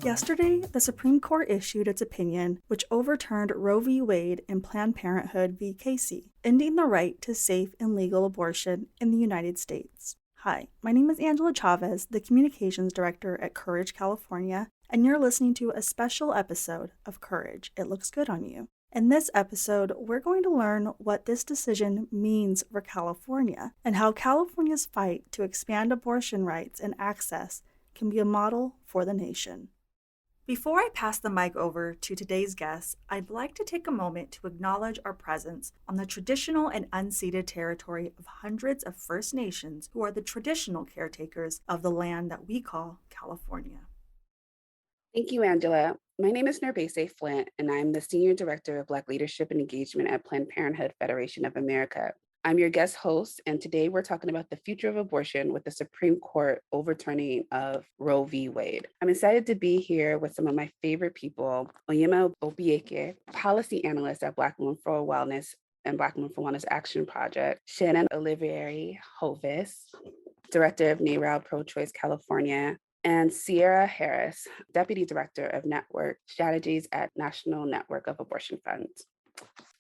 Yesterday, the Supreme Court issued its opinion, which overturned Roe v. Wade and Planned Parenthood v. Casey, ending the right to safe and legal abortion in the United States. Hi, my name is Angela Chavez, the Communications Director at Courage, California, and you're listening to a special episode of Courage, It Looks Good on You. In this episode, we're going to learn what this decision means for California and how California's fight to expand abortion rights and access can be a model for the nation. Before I pass the mic over to today's guest, I'd like to take a moment to acknowledge our presence on the traditional and unceded territory of hundreds of First Nations who are the traditional caretakers of the land that we call California. Thank you, Angela. My name is Nourbese Flint, and I'm the Senior Director of Black Leadership and Engagement at Planned Parenthood Federation of America. I'm your guest host, and today we're talking about the future of abortion with the Supreme Court overturning of Roe v. Wade. I'm excited to be here with some of my favorite people, Onyemma Obiekea, Policy Analyst at Black Women for Wellness and Black Women for Wellness Action Project, Shannon Olivieri Hovis, Director of NARAL Pro-Choice California, and Sierra Harris, Deputy Director of Network Strategies at National Network of Abortion Funds.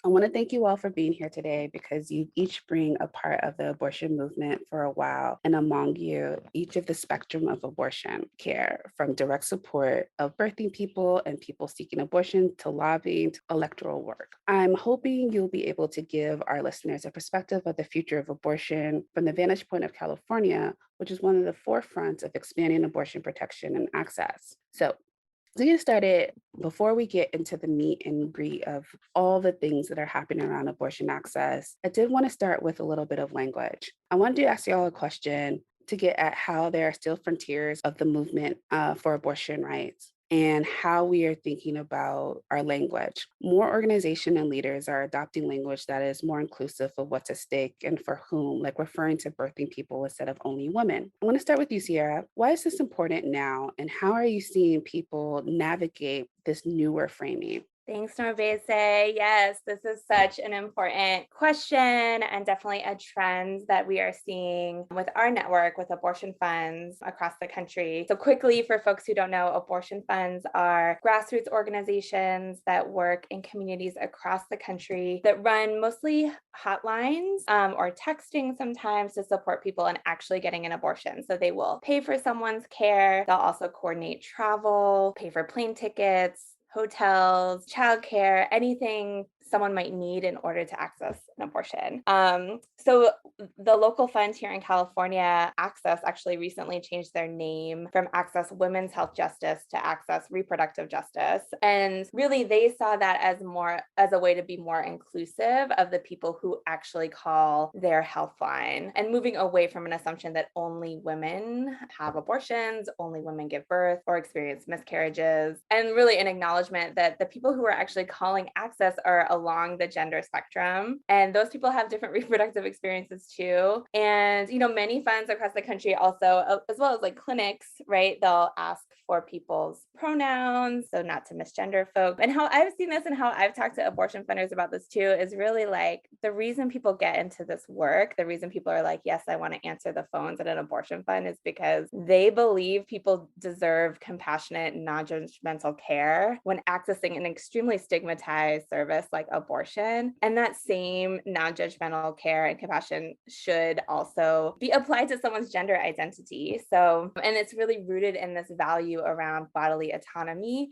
I want to thank you all for being here today because you each bring a part of the abortion movement for a while, and among you, each of the spectrum of abortion care, from direct support of birthing people and people seeking abortion to lobbying to electoral work. I'm hoping you'll be able to give our listeners a perspective of the future of abortion from the vantage point of California, which is one of the forefronts of expanding abortion protection and access. So to get started, before we get into the meat and greet of all the things that are happening around abortion access, I did want to start with a little bit of language. I wanted to ask y'all a question to get at how there are still frontiers of the movement for abortion rights and how we are thinking about our language. More organizations and leaders are adopting language that is more inclusive of what's at stake and for whom, like referring to birthing people instead of only women. I want to start with you, Sierra. Why is this important now, and how are you seeing people navigate this newer framing? Thanks, Nourbese. Yes, this is such an important question and definitely a trend that we are seeing with our network with abortion funds across the country. So quickly, for folks who don't know, abortion funds are grassroots organizations that work in communities across the country that run mostly hotlines or texting sometimes to support people in actually getting an abortion. So they will pay for someone's care. They'll also coordinate travel, pay for plane tickets, hotels, childcare, anything someone might need in order to access an abortion. So the local fund here in California, Access, actually recently changed their name from Access Women's Health Justice to Access Reproductive Justice. And really they saw that as a way to be more inclusive of the people who actually call their health line, and moving away from an assumption that only women have abortions, only women give birth or experience miscarriages, and really an acknowledgement that the people who are actually calling Access are along the gender spectrum, and those people have different reproductive experiences too. And many funds across the country also, as well as like clinics, right, they'll ask for people's pronouns, so not to misgender folks. And how I've seen this and how I've talked to abortion funders about this too is really like the reason people get into this work, the reason people are like, yes, I want to answer the phones at an abortion fund, is because they believe people deserve compassionate, non-judgmental care when accessing an extremely stigmatized service like abortion. And that same non-judgmental care and compassion should also be applied to someone's gender identity. So, and it's really rooted in this value around bodily autonomy,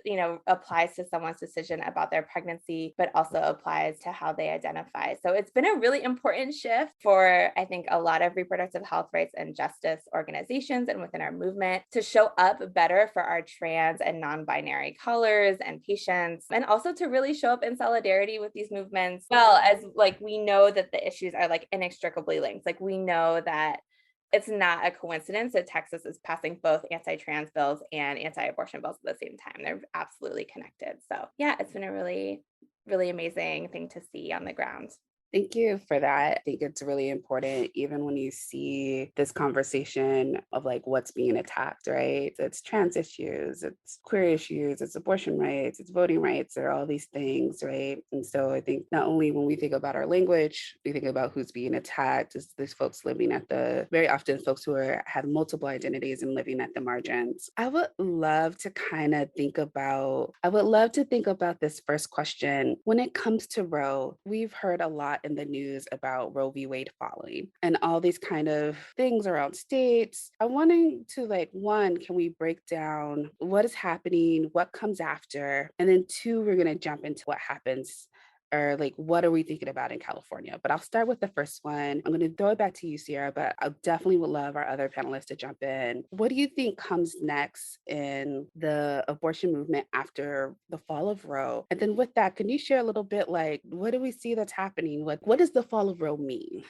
applies to someone's decision about their pregnancy, but also applies to how they identify. So it's been a really important shift for, I think, a lot of reproductive health rights and justice organizations and within our movement to show up better for our trans and non-binary callers and patients, and also to really show up in solidarity with these movements. Well, as like we know that the issues are like inextricably linked. Like we know that it's not a coincidence that Texas is passing both anti-trans bills and anti-abortion bills at the same time. They're absolutely connected. So yeah, it's been a really, really amazing thing to see on the ground. Thank you for that. I think it's really important, even when you see this conversation of like what's being attacked, right? It's trans issues, it's queer issues, it's abortion rights, it's voting rights, there are all these things, right? And so I think not only when we think about our language, we think about who's being attacked, is these folks living at very often folks who have multiple identities and living at the margins. I would love to think about this first question. When it comes to Roe, we've heard a lot in the news about Roe v. Wade falling and all these kind of things around states. I wanted to one, can we break down what is happening, what comes after? And then two, we're going to jump into what happens or what are we thinking about in California? But I'll start with the first one. I'm going to throw it back to you, Sierra, but I definitely would love our other panelists to jump in. What do you think comes next in the abortion movement after the fall of Roe? And then with that, can you share a little bit what do we see that's happening? What does the fall of Roe mean?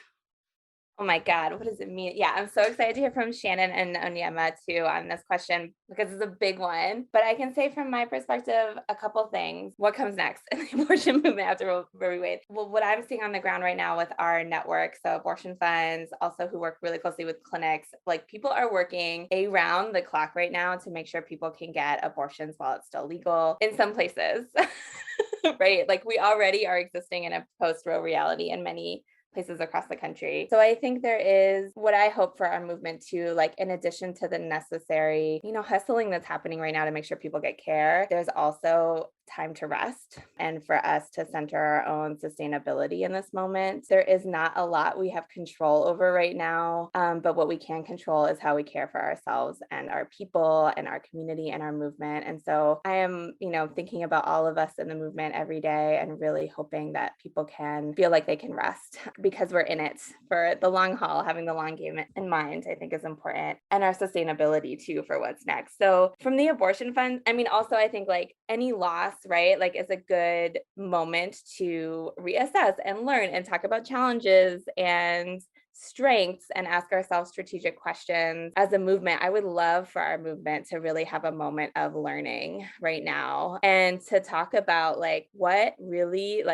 Oh my God, what does it mean? Yeah, I'm so excited to hear from Shannon and Onyemma too on this question because it's a big one. But I can say from my perspective, a couple things. What comes next in the abortion movement after Roe v. Wade? Well, what I'm seeing on the ground right now with our network, so abortion funds, also who work really closely with clinics, people are working around the clock right now to make sure people can get abortions while it's still legal in some places, right? We already are existing in a post-Roe reality in many places across the country. So I think there is what I hope for our movement too, in addition to the necessary, hustling that's happening right now to make sure people get care, there's also time to rest and for us to center our own sustainability in this moment. There is not a lot we have control over right now, but what we can control is how we care for ourselves and our people and our community and our movement. And so I am, thinking about all of us in the movement every day and really hoping that people can feel like they can rest because we're in it for the long haul. Having the long game in mind, I think, is important, and our sustainability too for what's next. So from the abortion fund, also I think any loss, right, is a good moment to reassess and learn and talk about challenges and strengths and ask ourselves strategic questions. As a movement, I would love for our movement to really have a moment of learning right now and to talk about what really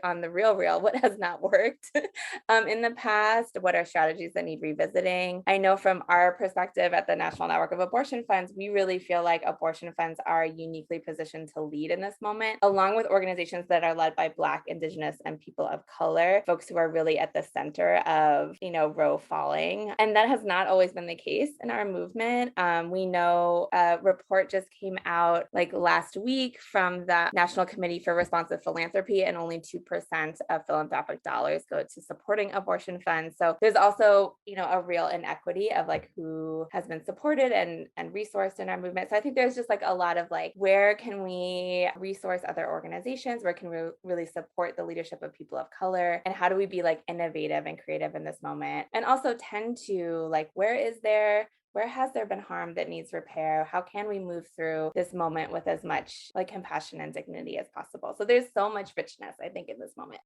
on the real what has not worked in the past, what are strategies that need revisiting. I know from our perspective at the National Network of Abortion Funds, we really feel like abortion funds are uniquely positioned to lead in this moment, along with organizations that are led by Black, Indigenous, and people of color, folks who are really at the center of Roe falling. And that has not always been the case in our movement. We know a report just came out last week from the National Committee for Responsive Philanthropy, and only 2% of philanthropic dollars go to supporting abortion funds. So there's also, a real inequity of who has been supported and resourced in our movement. So I think there's just a lot of where can we resource other organizations? Where can we really support the leadership of people of color? And how do we be innovative and creative in this moment? And also tend to where has there been harm that needs repair? How can we move through this moment with as much compassion and dignity as possible? So there's so much richness, I think, in this moment.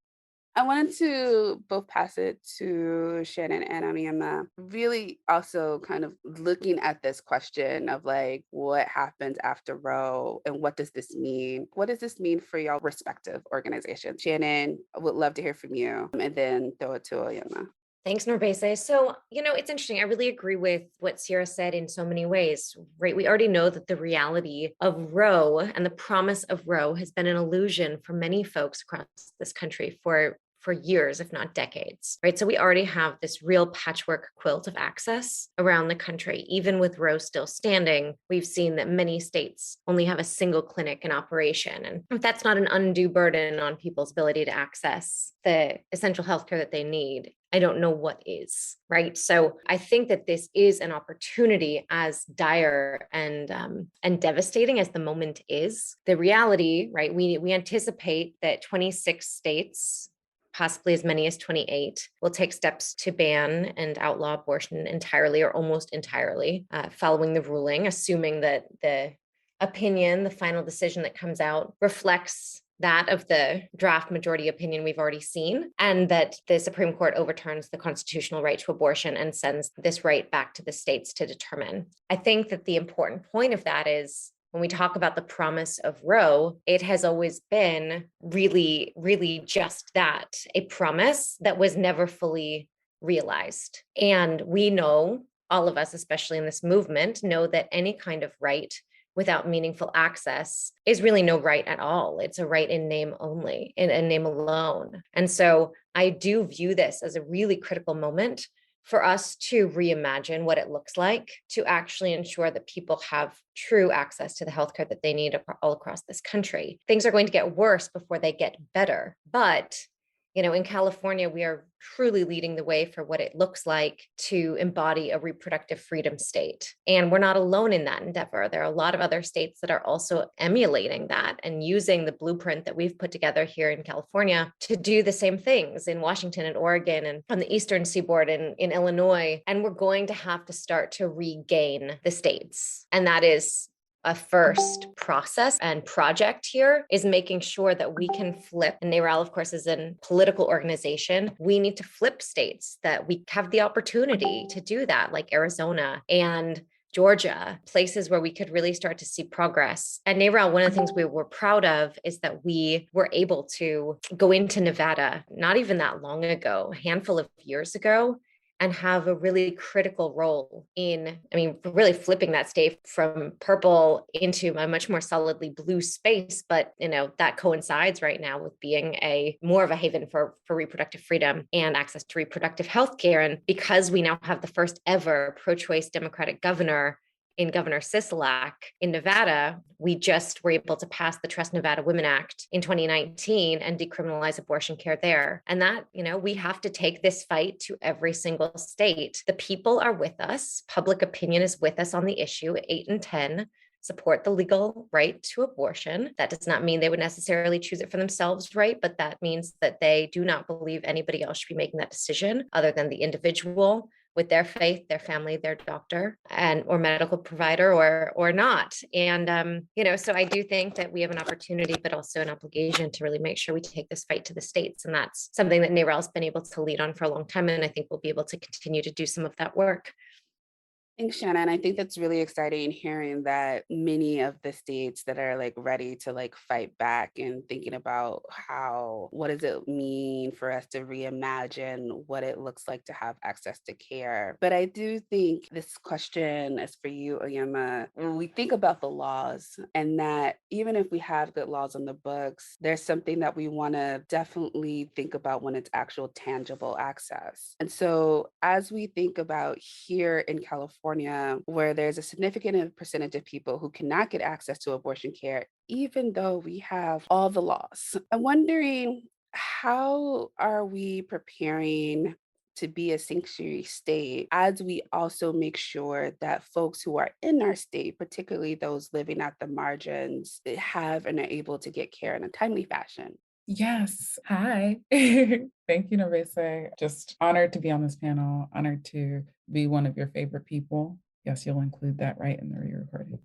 I wanted to both pass it to Shannon and Onyemma, really also kind of looking at this question of what happens after Roe and what does this mean? What does this mean for your respective organizations? Shannon, I would love to hear from you, and then throw it to Onyemma. Thanks, Nourbese. So, it's interesting. I really agree with what Sierra said in so many ways, right? We already know that the reality of Roe and the promise of Roe has been an illusion for many folks across this country for years, if not decades, right? So we already have this real patchwork quilt of access around the country. Even with Roe still standing, we've seen that many states only have a single clinic in operation. And if that's not an undue burden on people's ability to access the essential healthcare that they need, I don't know what is, right? So I think that this is an opportunity, as dire and devastating as the moment is. The reality, right? We anticipate that 26 states, possibly as many as 28, will take steps to ban and outlaw abortion entirely or almost entirely following the ruling, assuming that the opinion, the final decision that comes out, reflects that of the draft majority opinion we've already seen, and that the Supreme Court overturns the constitutional right to abortion and sends this right back to the states to determine. I think that the important point of that is when we talk about the promise of Roe, it has always been really, really just that, a promise that was never fully realized. And we know, all of us, especially in this movement, know that any kind of right without meaningful access is really no right at all. It's a right in name only, in name alone. And so I do view this as a really critical moment for us to reimagine what it looks like to actually ensure that people have true access to the healthcare that they need all across this country. Things are going to get worse before they get better. But in California, we are truly leading the way for what it looks like to embody a reproductive freedom state. And we're not alone in that endeavor. There are a lot of other states that are also emulating that and using the blueprint that we've put together here in California to do the same things in Washington and Oregon and on the Eastern Seaboard in Illinois. And we're going to have to start to regain the states. And that is a first process and project here is making sure that we can flip, and NARAL, of course, is a political organization. We need to flip states that we have the opportunity to do that, like Arizona and Georgia, places where we could really start to see progress. At NARAL, one of the things we were proud of is that we were able to go into Nevada, not even that long ago, a handful of years ago, and have a really critical role in, really flipping that state from purple into a much more solidly blue space. But, that coincides right now with being more of a haven for reproductive freedom and access to reproductive health care. And because we now have the first ever pro-choice Democratic governor in Governor Sisolak in Nevada, we just were able to pass the Trust Nevada Women Act in 2019 and decriminalize abortion care there. And that, we have to take this fight to every single state. The people are with us. Public opinion is with us on the issue. 8 in 10 support the legal right to abortion. That does not mean they would necessarily choose it for themselves, right? But that means that they do not believe anybody else should be making that decision other than the individual, with their faith, their family, their doctor or medical provider or not. And, so I do think that we have an opportunity, but also an obligation to really make sure we take this fight to the states. And that's something that NARAL has been able to lead on for a long time. And I think we'll be able to continue to do some of that work. Thanks, Shannon. I think that's really exciting hearing that many of the states that are ready to fight back and thinking about what does it mean for us to reimagine what it looks like to have access to care. But I do think this question is for you, Onyemma. When we think about the laws and that even if we have good laws on the books, there's something that we want to definitely think about when it's actual tangible access. And so as we think about here in California, where there's a significant percentage of people who cannot get access to abortion care, even though we have all the laws. I'm wondering, how are we preparing to be a sanctuary state as we also make sure that folks who are in our state, particularly those living at the margins, have and are able to get care in a timely fashion? Yes. Hi. Thank you, Nourbese. Just honored to be on this panel, honored to be one of your favorite people. Yes, you'll include that right in the re-recording.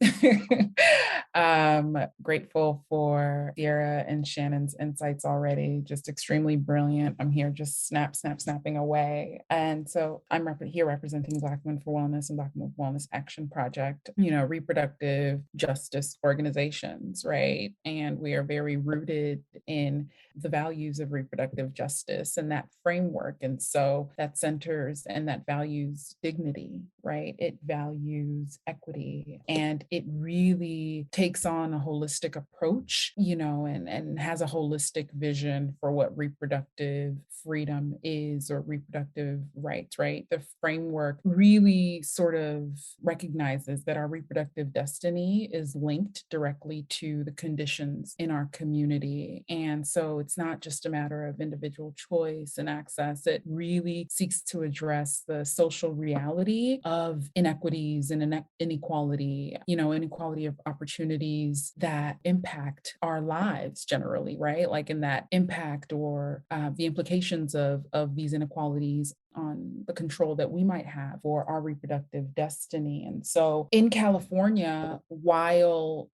Grateful for Sierra and Shannon's insights already, just extremely brilliant. I'm here just snapping away. And so I'm here representing Black Women for Wellness and Black Women for Wellness Action Project, reproductive justice organizations, right? And we are very rooted in the values of reproductive justice and that framework. And so that centers and that values dignity, right? It values equity, and it really takes on a holistic approach, and has a holistic vision for what reproductive freedom is, or reproductive rights, right? The framework really sort of recognizes that our reproductive destiny is linked directly to the conditions in our community. And so it's not just a matter of individual choice and access. It really seeks to address the social reality of inequities and inequality, inequality of opportunities that impact our lives generally, right? Like in that impact or the implications of these inequalities on the control that we might have for our reproductive destiny. And so in California, while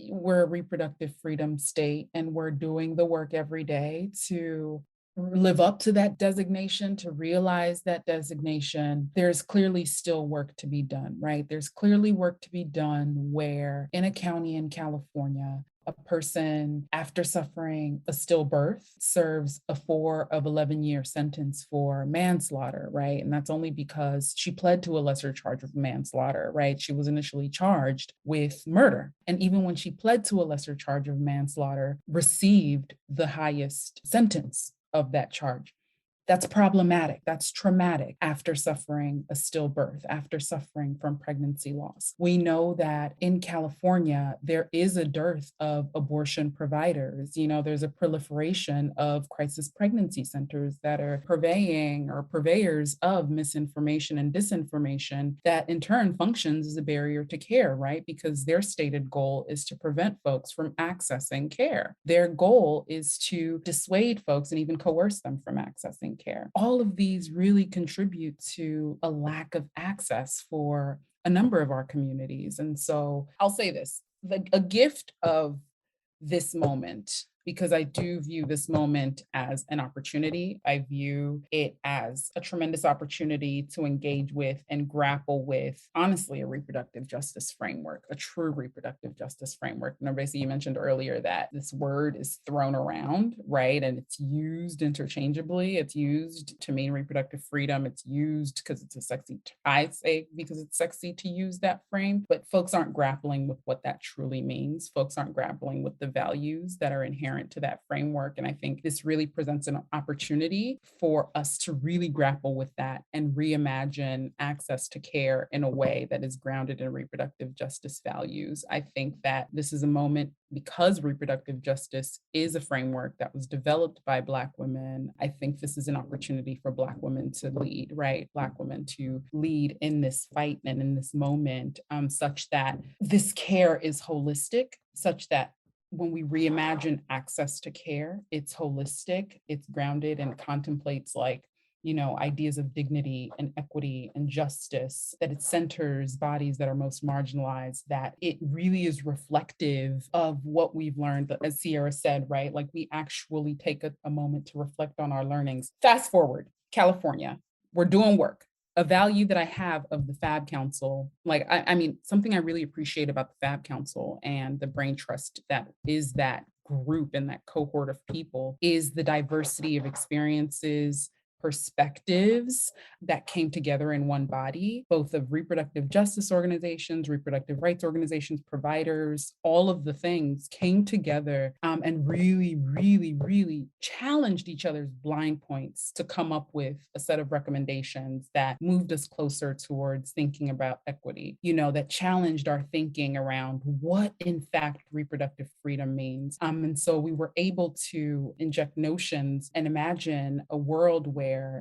we're a reproductive freedom state and we're doing the work every day to live up to that designation, to realize that designation, there's clearly still work to be done, right? There's clearly work to be done where in a county in California, a person after suffering a stillbirth serves a 4 of 11 year sentence for manslaughter, right? And that's only because she pled to a lesser charge of manslaughter, right? She was initially charged with murder. And even when she pled to a lesser charge of manslaughter, received the highest sentence of that charge. That's problematic. That's traumatic after suffering a stillbirth, after suffering from pregnancy loss. We know that in California, there is a dearth of abortion providers. You know, there's a proliferation of crisis pregnancy centers that are purveying or purveyors of misinformation and disinformation that in turn functions as a barrier to care, right? Because their stated goal is to prevent folks from accessing care. Their goal is to dissuade folks and even coerce them from accessing care. All of these really contribute to a lack of access for a number of our communities. And so I'll say this, a gift of this moment, because I do view this moment as an opportunity. I view it as a tremendous opportunity to engage with and grapple with, honestly, a reproductive justice framework, a true reproductive justice framework. Nourbese, you mentioned earlier that this word is thrown around, right? And it's used interchangeably. It's used to mean reproductive freedom. It's used because it's a sexy, I say because it's sexy to use that frame, but folks aren't grappling with what that truly means. Folks aren't grappling with the values that are inherent to that framework. And I think this really presents an opportunity for us to really grapple with that and reimagine access to care in a way that is grounded in reproductive justice values. I think that this is a moment because reproductive justice is a framework that was developed by Black women. I think this is an opportunity for Black women to lead, right? Black women to lead in this fight and in this moment, such that this care is holistic, such that when we reimagine access to care, it's holistic, it's grounded and contemplates ideas of dignity and equity and justice, that it centers bodies that are most marginalized, that it really is reflective of what we've learned, as Sierra said, right? Like we actually take a moment to reflect on our learnings. Fast forward, California, we're doing work. A value that I have of the Fab Council, I mean, something I really appreciate about the Fab Council and the brain trust that is that group and that cohort of people is the diversity of experiences, perspectives that came together in one body, both of reproductive justice organizations, reproductive rights organizations, providers, all of the things came together and really, really, really challenged each other's blind points to come up with a set of recommendations that moved us closer towards thinking about equity, that challenged our thinking around what in fact reproductive freedom means. And so we were able to inject notions and imagine a world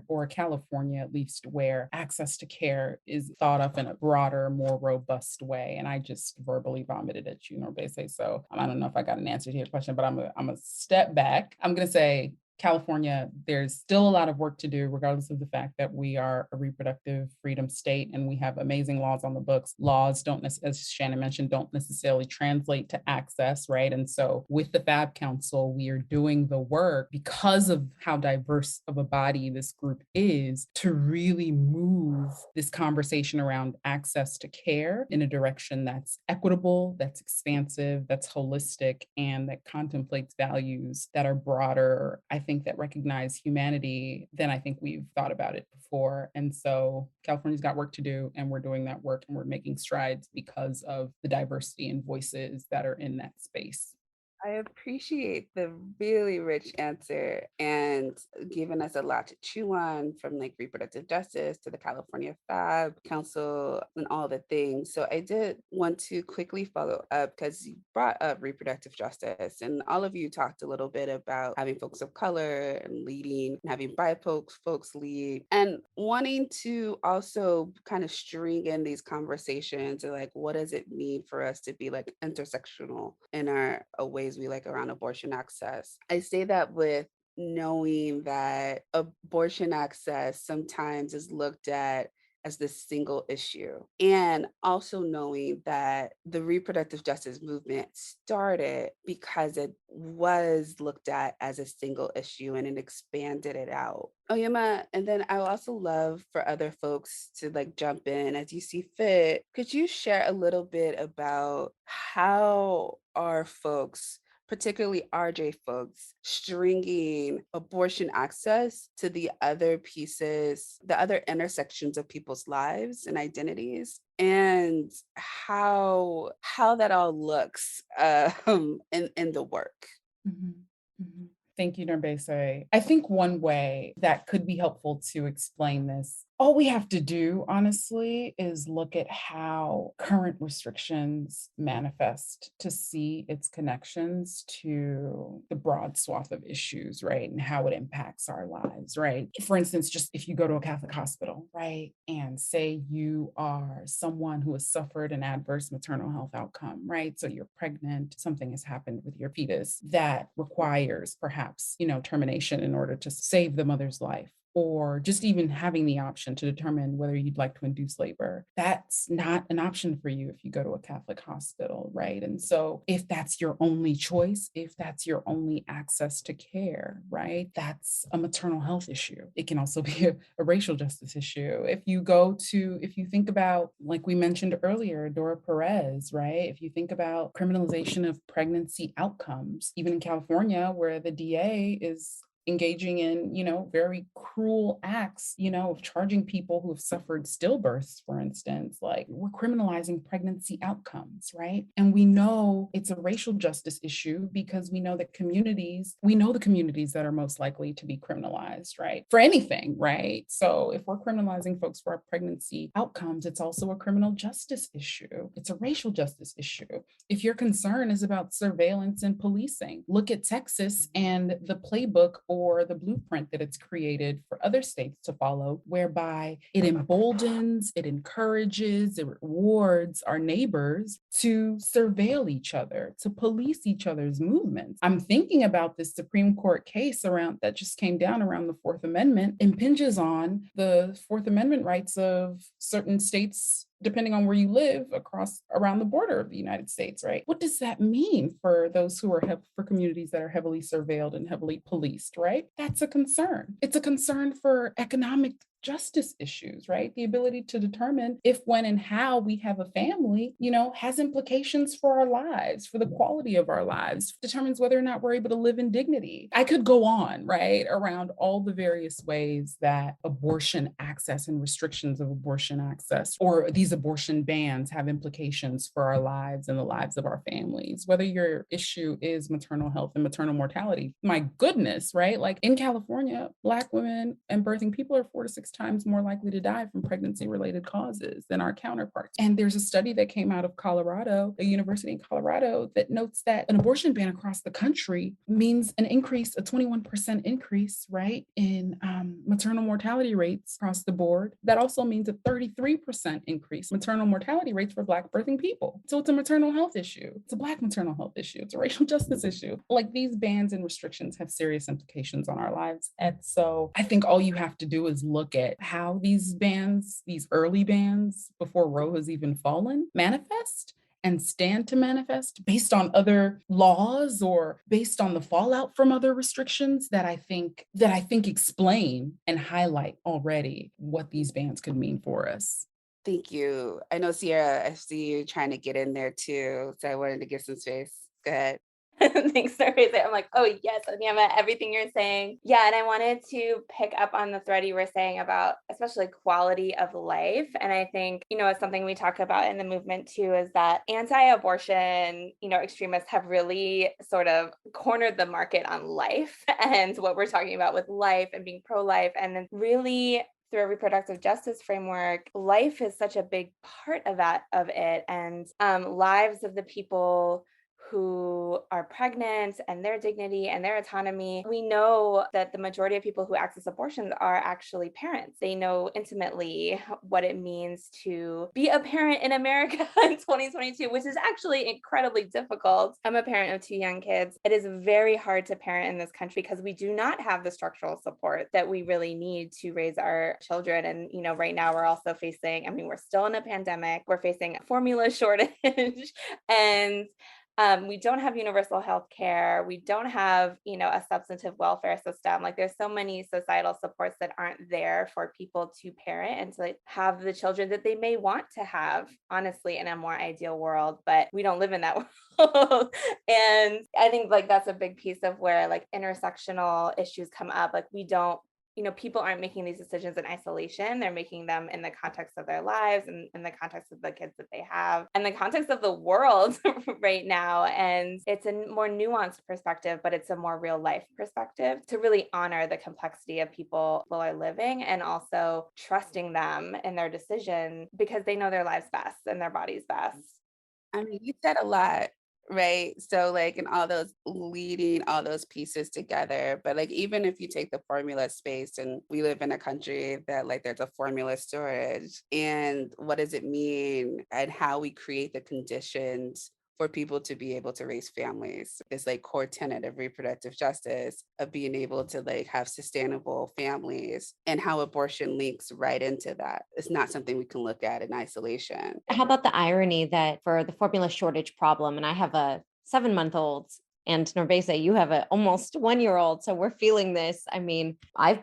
or California at least, where access to care is thought of in a broader, more robust way. And I just verbally vomited at you, Nourbese. So I don't know if I got an answer to your question, but I'm a step back. I'm going to say California, there's still a lot of work to do, regardless of the fact that we are a reproductive freedom state and we have amazing laws on the books. Laws don't, as Shannon mentioned, don't necessarily translate to access, right? And so with the Fab Council, we are doing the work because of how diverse of a body this group is to really move this conversation around access to care in a direction that's equitable, that's expansive, that's holistic, and that contemplates values that are broader, I think, that recognize humanity than I think we've thought about it before. And so California's got work to do, and we're doing that work, and we're making strides because of the diversity and voices that are in that space. I appreciate the really rich answer and giving us a lot to chew on, from like reproductive justice to the California Fab Council and all the things. So I did want to quickly follow up because you brought up reproductive justice, and all of you talked a little bit about having folks of color and leading and having BIPOC folks lead, and wanting to also kind of string in these conversations of like, what does it mean for us to be like intersectional in our ways we like around abortion access. I say that with knowing that abortion access sometimes is looked at as this single issue. And also knowing that the reproductive justice movement started because it was looked at as a single issue and it expanded it out. Onyemma, and then I would also love for other folks to like jump in as you see fit. Could you share a little bit about how are folks, particularly RJ folks, stringing abortion access to the other pieces, the other intersections of people's lives and identities, and how that all looks in the work? Mhm, mhm. Thank you, Nourbese. I think one way that could be helpful to explain this, all we have to do, honestly, is look at how current restrictions manifest to see its connections to the broad swath of issues, right? And how it impacts our lives, right? For instance, just if you go to a Catholic hospital, right? And say you are someone who has suffered an adverse maternal health outcome, right? So you're pregnant, something has happened with your fetus that requires perhaps, termination in order to save the mother's life, or just even having the option to determine whether you'd like to induce labor. That's not an option for you if you go to a Catholic hospital, right? And so if that's your only choice, if that's your only access to care, right, that's a maternal health issue. It can also be a racial justice issue. If you think about, like we mentioned earlier, Dora Perez, right? If you think about criminalization of pregnancy outcomes, even in California, where the DA is engaging in, very cruel acts, of charging people who have suffered stillbirths, for instance, like we're criminalizing pregnancy outcomes, right? And we know it's a racial justice issue because we know the communities that are most likely to be criminalized, right? For anything, right? So if we're criminalizing folks for our pregnancy outcomes, it's also a criminal justice issue. It's a racial justice issue. If your concern is about surveillance and policing, look at Texas and the playbook or the blueprint that it's created for other states to follow, whereby it emboldens, it encourages, it rewards our neighbors to surveil each other, to police each other's movements. I'm thinking about this Supreme Court case around that just came down around the Fourth Amendment, impinges on the Fourth Amendment rights of certain states depending on where you live around the border of the United States, right? What does that mean for those who are for communities that are heavily surveilled and heavily policed, right? That's a concern. It's a concern for economic justice issues, right? The ability to determine if, when, and how we have a family, has implications for our lives, for the quality of our lives, determines whether or not we're able to live in dignity. I could go on, right, around all the various ways that abortion access and restrictions of abortion access, or these abortion bans, have implications for our lives and the lives of our families. Whether your issue is maternal health and maternal mortality, my goodness, right? Like in California, Black women and birthing people are 4 to 6 times more likely to die from pregnancy-related causes than our counterparts. And there's a study that came out of Colorado, a university in Colorado, that notes that an abortion ban across the country means a 21% increase, right, in maternal mortality rates across the board. That also means a 33% increase in maternal mortality rates for Black birthing people. So it's a maternal health issue. It's a Black maternal health issue. It's a racial justice issue. Like, these bans and restrictions have serious implications on our lives. And so I think all you have to do is look at how these bans, these early bans before Roe has even fallen, manifest and stand to manifest based on other laws or based on the fallout from other restrictions that I think explain and highlight already what these bans could mean for us. Thank you. I know, Sierra, I see you trying to get in there too, so I wanted to give some space. Go ahead. Thanks, Nourbese. I'm like, oh yes, Onyemma, everything you're saying. Yeah, and I wanted to pick up on the thread you were saying about especially quality of life. And I think, it's something we talk about in the movement too, is that anti-abortion, extremists have really sort of cornered the market on life and what we're talking about with life and being pro-life. And then really through a reproductive justice framework, life is such a big part of it, and lives of the people who are pregnant and their dignity and their autonomy. We know that the majority of people who access abortions are actually parents. They know intimately what it means to be a parent in America in 2022, which is actually incredibly difficult. I'm a parent of 2 young kids. It is very hard to parent in this country because we do not have the structural support that we really need to raise our children. And, right now we're also facing, we're still in a pandemic, we're facing a formula shortage, and we don't have universal health care. We don't have, a substantive welfare system. Like, there's so many societal supports that aren't there for people to parent and to have the children that they may want to have, honestly, in a more ideal world, but we don't live in that world. And I think that's a big piece of where intersectional issues come up. We don't, people aren't making these decisions in isolation. They're making them in the context of their lives and in the context of the kids that they have and the context of the world right now. And it's a more nuanced perspective, but it's a more real life perspective to really honor the complexity of people are living and also trusting them in their decision because they know their lives best and their bodies best. You said a lot, right? So in all those leading all those pieces together, but even if you take the formula space, and we live in a country that there's a formula shortage, and what does it mean and how we create the conditions for people to be able to raise families. This core tenet of reproductive justice, of being able to have sustainable families, and how abortion links right into that. It's not something we can look at in isolation. How about the irony that for the formula shortage problem, and I have a 7-month-old, and Nourbese, you have an almost 1-year-old. So we're feeling this. I've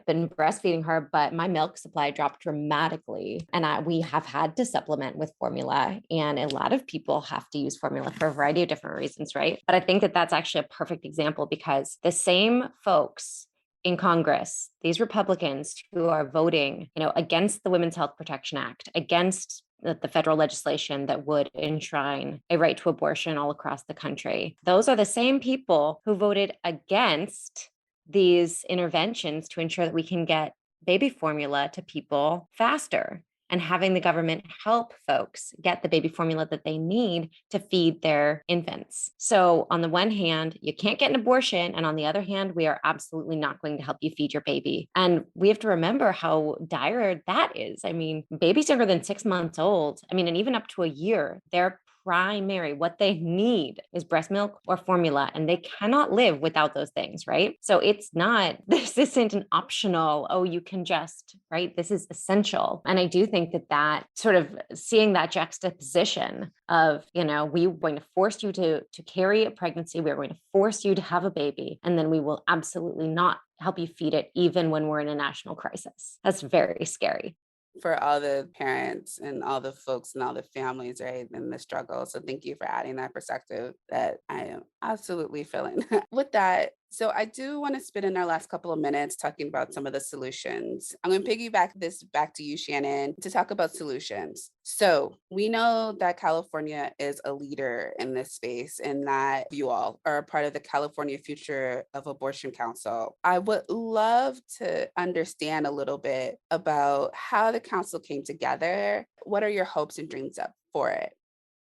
been breastfeeding her, but my milk supply dropped dramatically. And we have had to supplement with formula. And a lot of people have to use formula for a variety of different reasons, right? But I think that that's actually a perfect example because the same folks in Congress, these Republicans who are voting, against the Women's Health Protection Act, against the federal legislation that would enshrine a right to abortion all across the country. Those are the same people who voted against these interventions to ensure that we can get baby formula to people faster and having the government help folks get the baby formula that they need to feed their infants. So on the one hand, you can't get an abortion. And on the other hand, we are absolutely not going to help you feed your baby. And we have to remember how dire that is. Babies younger than 6 months old, and even up to a year, they're primary, what they need is breast milk or formula, and they cannot live without those things, right? So this isn't an optional, oh, you can just, right? This is essential. And I do think that sort of seeing that juxtaposition of, we're going to force you to carry a pregnancy, we're going to force you to have a baby, and then we will absolutely not help you feed it even when we're in a national crisis. That's very scary. For all the parents and all the folks and all the families, right, in the struggle. So thank you for adding that perspective that I am absolutely feeling. With that, so I do want to spend in our last couple of minutes talking about some of the solutions. I'm going to piggyback this back to you, Shannon, to talk about solutions. So we know that California is a leader in this space and that you all are a part of the California Future of Abortion Council. I would love to understand a little bit about how the council came together. What are your hopes and dreams for it?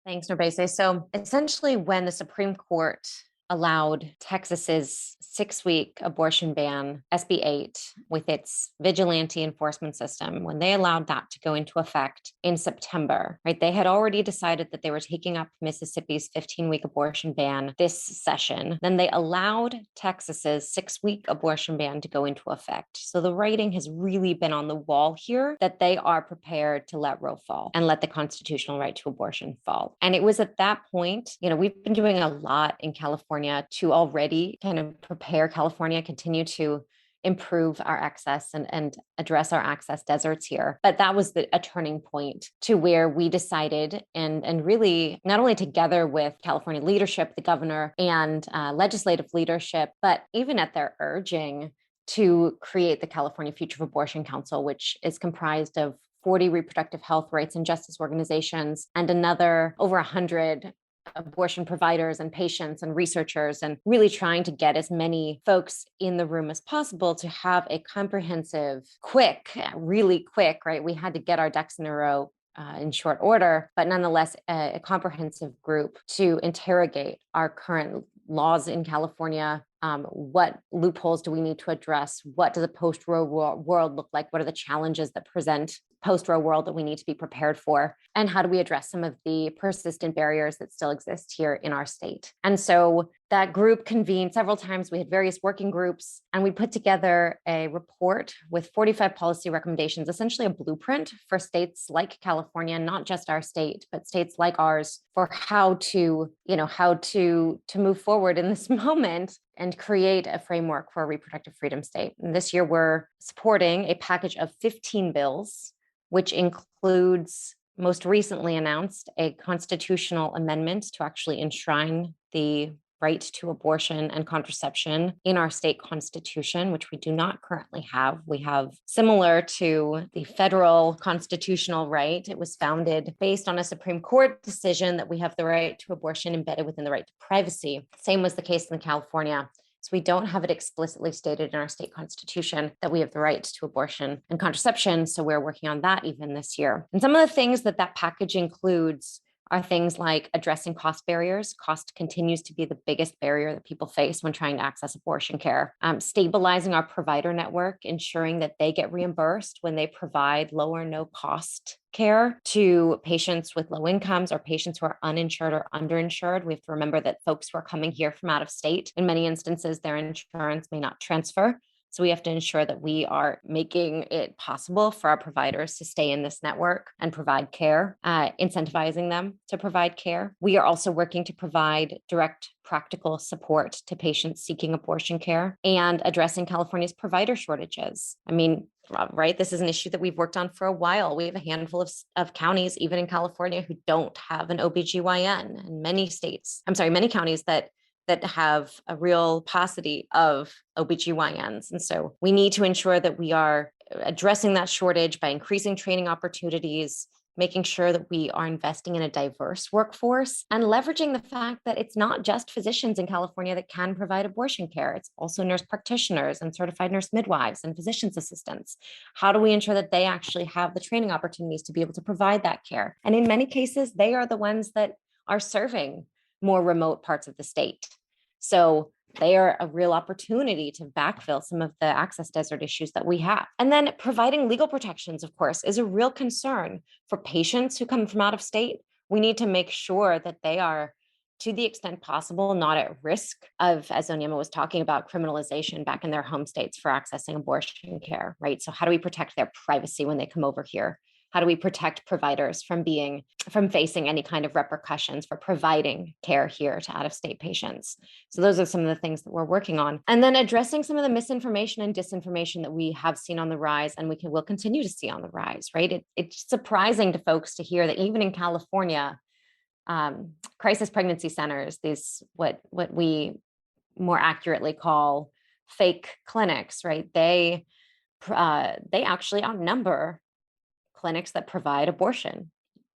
Thanks, Nourbese. So essentially, when the Supreme Court allowed Texas's 6-week abortion ban, SB 8, with its vigilante enforcement system, when they allowed that to go into effect in September, right? They had already decided that they were taking up Mississippi's 15-week abortion ban this session. Then they allowed Texas's 6-week abortion ban to go into effect. So the writing has really been on the wall here that they are prepared to let Roe fall and let the constitutional right to abortion fall. And it was at that point, we've been doing a lot in California to already kind of prepare California, continue to improve our access and address our access deserts here. But that was a turning point to where we decided and really not only together with California leadership, the governor and legislative leadership, but even at their urging to create the California Future of Abortion Council, which is comprised of 40 reproductive health rights and justice organizations and another over 100 abortion providers and patients and researchers, and really trying to get as many folks in the room as possible to have a comprehensive, really quick, right? We had to get our ducks in a row in short order, but nonetheless, a comprehensive group to interrogate our current laws in California. What loopholes do we need to address? What does a post-Roe world look like? What are the challenges that present post-Roe world that we need to be prepared for? And how do we address some of the persistent barriers that still exist here in our state? And so that group convened several times. We had various working groups, and we put together a report with 45 policy recommendations, essentially a blueprint for states like California, not just our state, but states like ours, for how to move forward in this moment and create a framework for a reproductive freedom state. And this year, we're supporting a package of 15 bills, which includes, most recently announced, a constitutional amendment to actually enshrine the right to abortion and contraception in our state constitution, which we do not currently have. We have, similar to the federal constitutional right, it was founded based on a Supreme Court decision that we have the right to abortion embedded within the right to privacy. Same was the case in California. So we don't have it explicitly stated in our state constitution that we have the right to abortion and contraception. So we're working on that even this year. And some of the things that package includes are things like addressing cost barriers. Cost continues to be the biggest barrier that people face when trying to access abortion care. Stabilizing our provider network, ensuring that they get reimbursed when they provide low or no cost care to patients with low incomes or patients who are uninsured or underinsured. We have to remember that folks who are coming here from out of state, in many instances, their insurance may not transfer. So we have to ensure that we are making it possible for our providers to stay in this network and provide care, incentivizing them to provide care. We are also working to provide direct practical support to patients seeking abortion care and addressing California's provider shortages. I mean, right, this is an issue that we've worked on for a while. We have a handful of counties, even in California, who don't have an OBGYN, and many counties that have a real paucity of OBGYNs. And so we need to ensure that we are addressing that shortage by increasing training opportunities, making sure that we are investing in a diverse workforce, and leveraging the fact that it's not just physicians in California that can provide abortion care. It's also nurse practitioners and certified nurse midwives and physician's assistants. How do we ensure that they actually have the training opportunities to be able to provide that care? And in many cases, they are the ones that are serving more remote parts of the state. So they are a real opportunity to backfill some of the access desert issues that we have. And then providing legal protections, of course, is a real concern for patients who come from out of state. We need to make sure that they are, to the extent possible, not at risk of, as Onyemma was talking about, criminalization back in their home states for accessing abortion care, right? So how do we protect their privacy when they come over here? How do we protect providers from facing any kind of repercussions for providing care here to out-of-state patients? So those are some of the things that we're working on. And then addressing some of the misinformation and disinformation that we have seen on the rise, and will continue to see on the rise, right? It's surprising to folks to hear that even in California, crisis pregnancy centers, these what we more accurately call fake clinics, right? They actually outnumber clinics that provide abortion,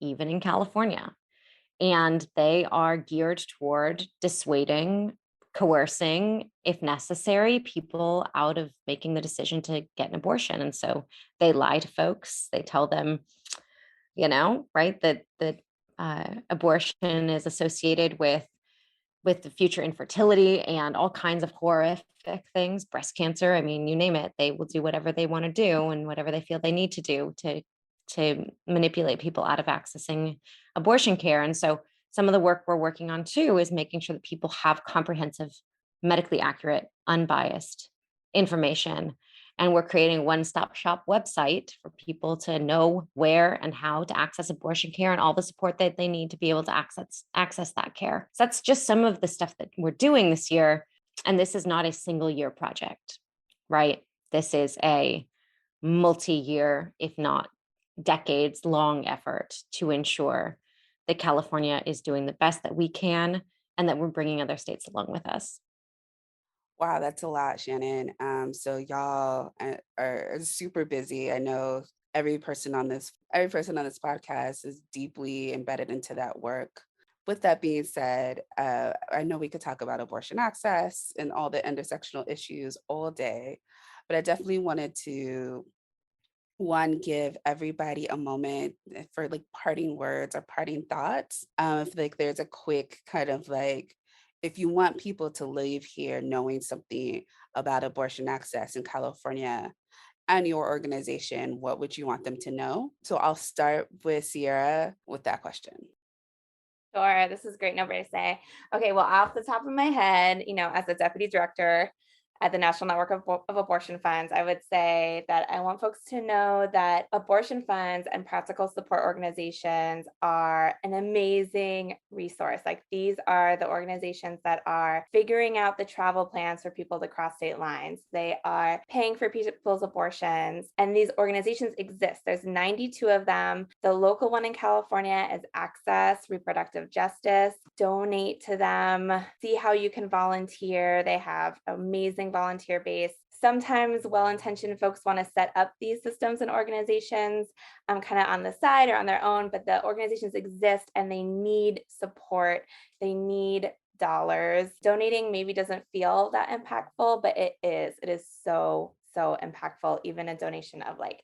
even in California. And they are geared toward dissuading, coercing, if necessary, people out of making the decision to get an abortion. And so they lie to folks. They tell them, right, that abortion is associated with the future infertility and all kinds of horrific things, breast cancer. I mean, you name it, they will do whatever they want to do and whatever they feel they need to do to manipulate people out of accessing abortion care. And so some of the work we're working on too is making sure that people have comprehensive, medically accurate, unbiased information. And we're creating a one-stop shop website for people to know where and how to access abortion care and all the support that they need to be able to access that care. So that's just some of the stuff that we're doing this year. And this is not a single year project, right? This is a multi-year, if not decades long effort to ensure that California is doing the best that we can and that we're bringing other states along with us. Wow, that's a lot, Shannon. So y'all are super busy. I know every person on this podcast is deeply embedded into that work. With that being said, I know we could talk about abortion access and all the intersectional issues all day, but I definitely wanted to one, give everybody a moment for like parting words or parting thoughts. If like there's a quick kind of like, if you want people to leave here knowing something about abortion access in California and your organization, what would you want them to know? So I'll start with Sierra with that question. Sure, this is great number to say. Okay, well, off the top of my head, as a deputy director at the National Network of Abortion Funds, I would say that I want folks to know that abortion funds and practical support organizations are an amazing resource. Like, these are the organizations that are figuring out the travel plans for people to cross state lines. They are paying for people's abortions, and these organizations exist. There's 92 of them. The local one in California is Access Reproductive Justice. Donate to them. See how you can volunteer. They have amazing volunteer base. Sometimes well-intentioned folks want to set up these systems and organizations kind of on the side or on their own, but the organizations exist and they need support. They need dollars. Donating maybe doesn't feel that impactful, but it is. It is so, so impactful. Even a donation of like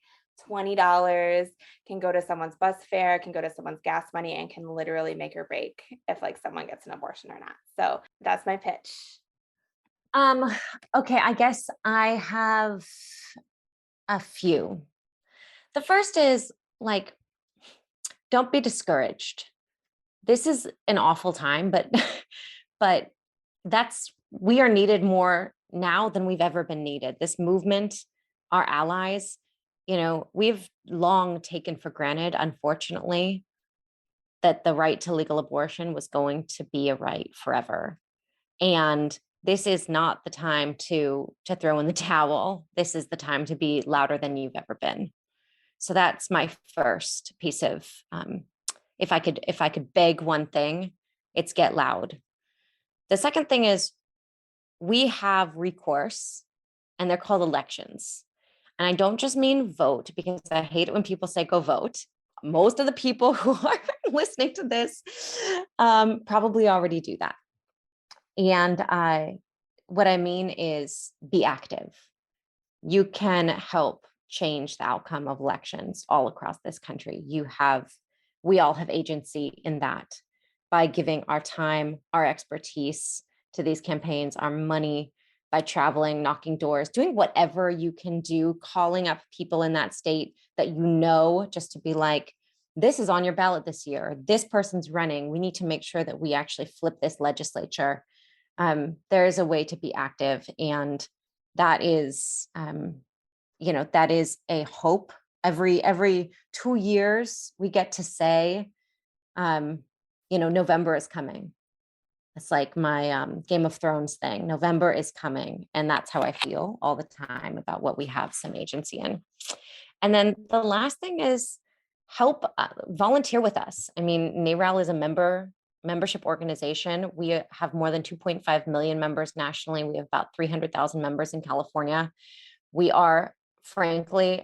$20 can go to someone's bus fare, can go to someone's gas money, and can literally make or break if like someone gets an abortion or not. So that's my pitch. Okay, I guess I have a few. The first is like, don't be discouraged. This is an awful time, but but we are needed more now than we've ever been needed. This movement, our allies, we've long taken for granted, unfortunately, that the right to legal abortion was going to be a right forever. And this is not the time to throw in the towel. This is the time to be louder than you've ever been. So that's my first piece of, if I could beg one thing, it's get loud. The second thing is we have recourse, and they're called elections. And I don't just mean vote, because I hate it when people say go vote. Most of the people who are listening to this probably already do that. And what I mean is be active. You can help change the outcome of elections all across this country. We all have agency in that by giving our time, our expertise to these campaigns, our money, by traveling, knocking doors, doing whatever you can do, calling up people in that state that just to be like, this is on your ballot this year. This person's running. We need to make sure that we actually flip this legislature. There is a way to be active, and that is, that is a hope. Every 2 years, we get to say, November is coming. It's like my Game of Thrones thing. November is coming. And that's how I feel all the time about what we have some agency in. And then the last thing is help volunteer with us. I mean, NARAL is a membership organization. We have more than 2.5 million members nationally. We have about 300,000 members in California. We are, frankly,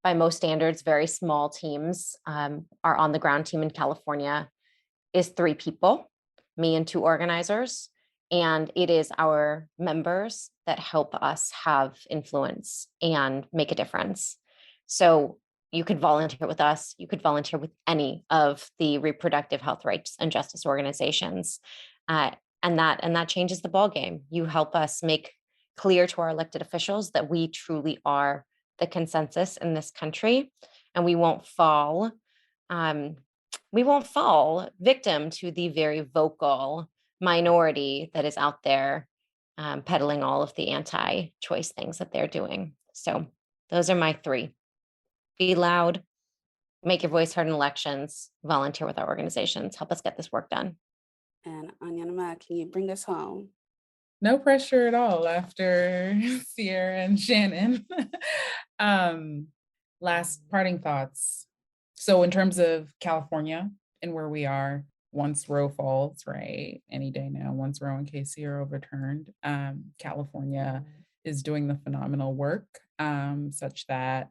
by most standards, very small teams. Our on the ground team in California is 3 people, me and 2 organizers. And it is our members that help us have influence and make a difference. So you could volunteer with us. You could volunteer with any of the reproductive health rights and justice organizations. And that changes the ballgame. You help us make clear to our elected officials that we truly are the consensus in this country, and we won't fall victim to the very vocal minority that is out there peddling all of the anti-choice things that they're doing. So those are my 3. Be loud, make your voice heard in elections, volunteer with our organizations, help us get this work done. And Onyemma, can you bring us home? No pressure at all after Sierra and Shannon. Last parting thoughts. So in terms of California and where we are, once Roe falls, right, any day now, once Roe and Casey are overturned, California is doing the phenomenal work such that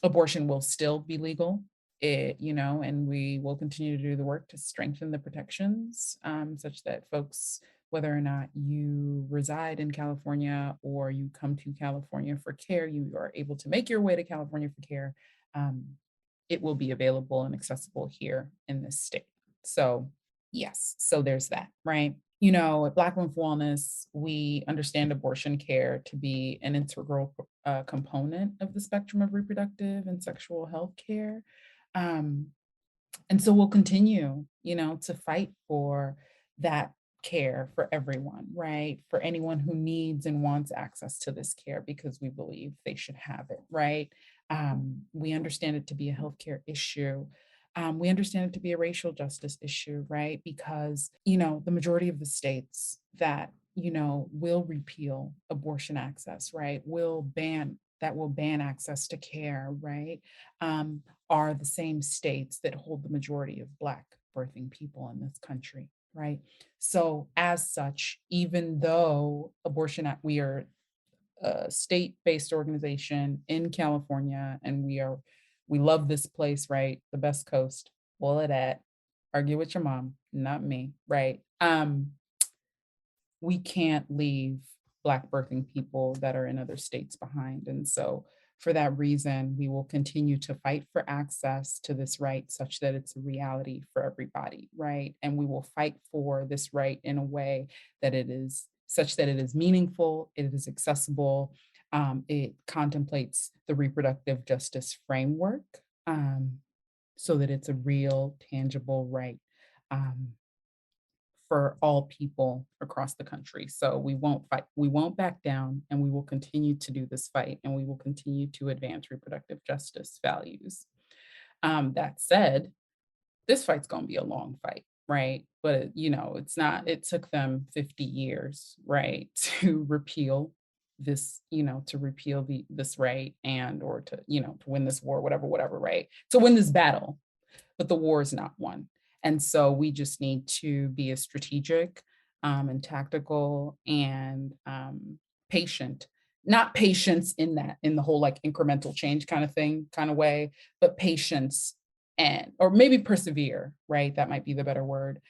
abortion will still be legal, and we will continue to do the work to strengthen the protections such that folks whether or not you reside in California or you come to California for care, you are able to make your way to California for care. It will be available and accessible here in this state. So, yes, so there's that, right? At Black Women for Wellness, we understand abortion care to be an integral component of the spectrum of reproductive and sexual health care. Um, and so we'll continue, to fight for that care for everyone, right? For anyone who needs and wants access to this care because we believe they should have it, right? We understand it to be a healthcare issue. We understand it to be a racial justice issue, right? Because, the majority of the states that, will repeal abortion access, right? Will ban access to care, right? Are the same states that hold the majority of Black birthing people in this country, right? So, as such, even though we are a state-based organization in California, and we love this place, right? The best coast, all of that. Argue with your mom, not me, right? We can't leave Black birthing people that are in other states behind. And so for that reason, we will continue to fight for access to this right such that it's a reality for everybody, right? And we will fight for this right in a way that it is such that it is meaningful, it is accessible, it contemplates the reproductive justice framework, so that it's a real, tangible right. For all people across the country. So we won't fight, we won't back down, and we will continue to do this fight, and we will continue to advance reproductive justice values. That said, this fight's going to be a long fight, right? But it's not, it took them 50 years, right, to repeal this, this right, and or to, to win this war, whatever, right? To win this battle, but the war is not won. And so we just need to be as strategic and tactical and patient. Not patience in the whole like incremental change kind of way, but patience or maybe persevere, right? That might be the better word,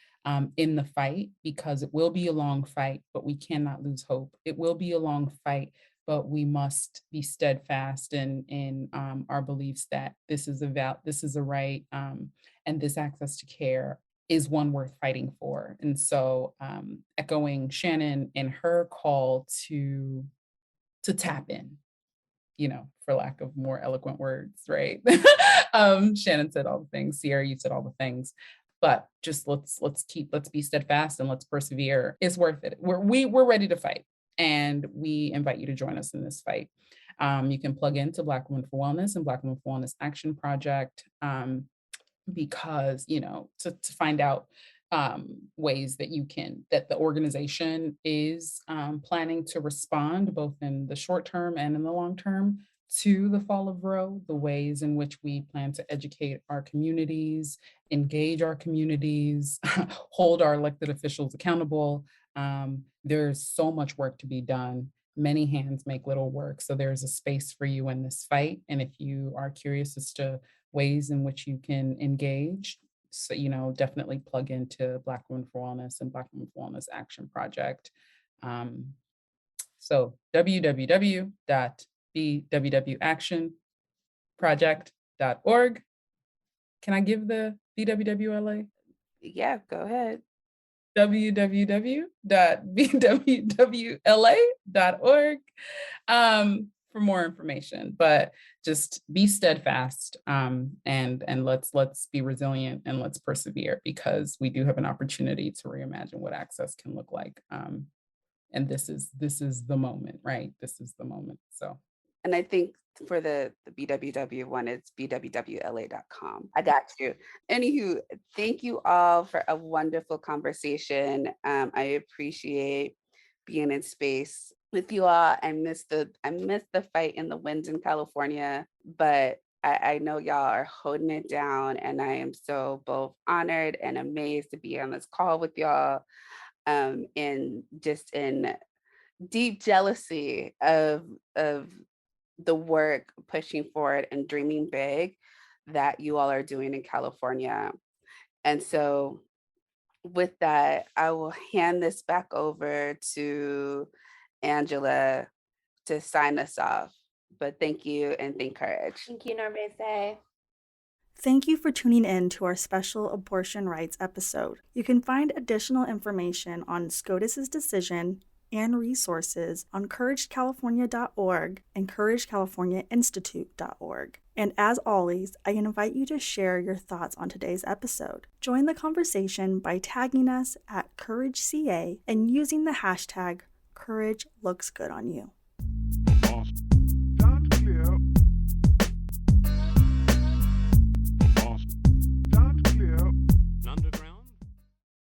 in the fight, because it will be a long fight, but we cannot lose hope. It will be a long fight, but we must be steadfast in our beliefs that this is a right, and this access to care is one worth fighting for. And so, echoing Shannon in her call to tap in, for lack of more eloquent words, right? Shannon said all the things. Sierra, you said all the things. But just let's be steadfast and let's persevere. It's worth it. We're ready to fight, and we invite you to join us in this fight. You can plug into Black Women for Wellness and Black Women for Wellness Action Project, because to find out ways that the organization is planning to respond both in the short term and in the long term to the fall of Roe, the ways in which we plan to educate our communities, engage our communities, hold our elected officials accountable. There's so much work to be done. Many hands make little work. So there's a space for you in this fight. And if you are curious as to ways in which you can engage, so, definitely plug into Black Women for Wellness and Black Women for Wellness Action Project. So www.bwwactionproject.org. Can I give the BWWLA? Yeah, go ahead. www.bwwla.org for more information. But just be steadfast, and let's be resilient, and let's persevere, because we do have an opportunity to reimagine what access can look like. And this is the moment, right? This is the moment. So, and I think for the BWW one, it's bwwla.com. I got you. Anywho, thank you all for a wonderful conversation. I appreciate being in space with you all. I missed the fight in the winds in California, but I know y'all are holding it down, and I am so both honored and amazed to be on this call with y'all, and just in deep jealousy of the work pushing forward and dreaming big that you all are doing in California. And so with that, I will hand this back over to Angela to sign us off. But thank you and think courage. Thank you, Nourbese. Thank you for tuning in to our special abortion rights episode. You can find additional information on SCOTUS's decision and resources on couragecalifornia.org and couragecaliforniainstitute.org. And as always, I invite you to share your thoughts on today's episode. Join the conversation by tagging us at CourageCA and using the hashtag CourageLooksGoodOnYou.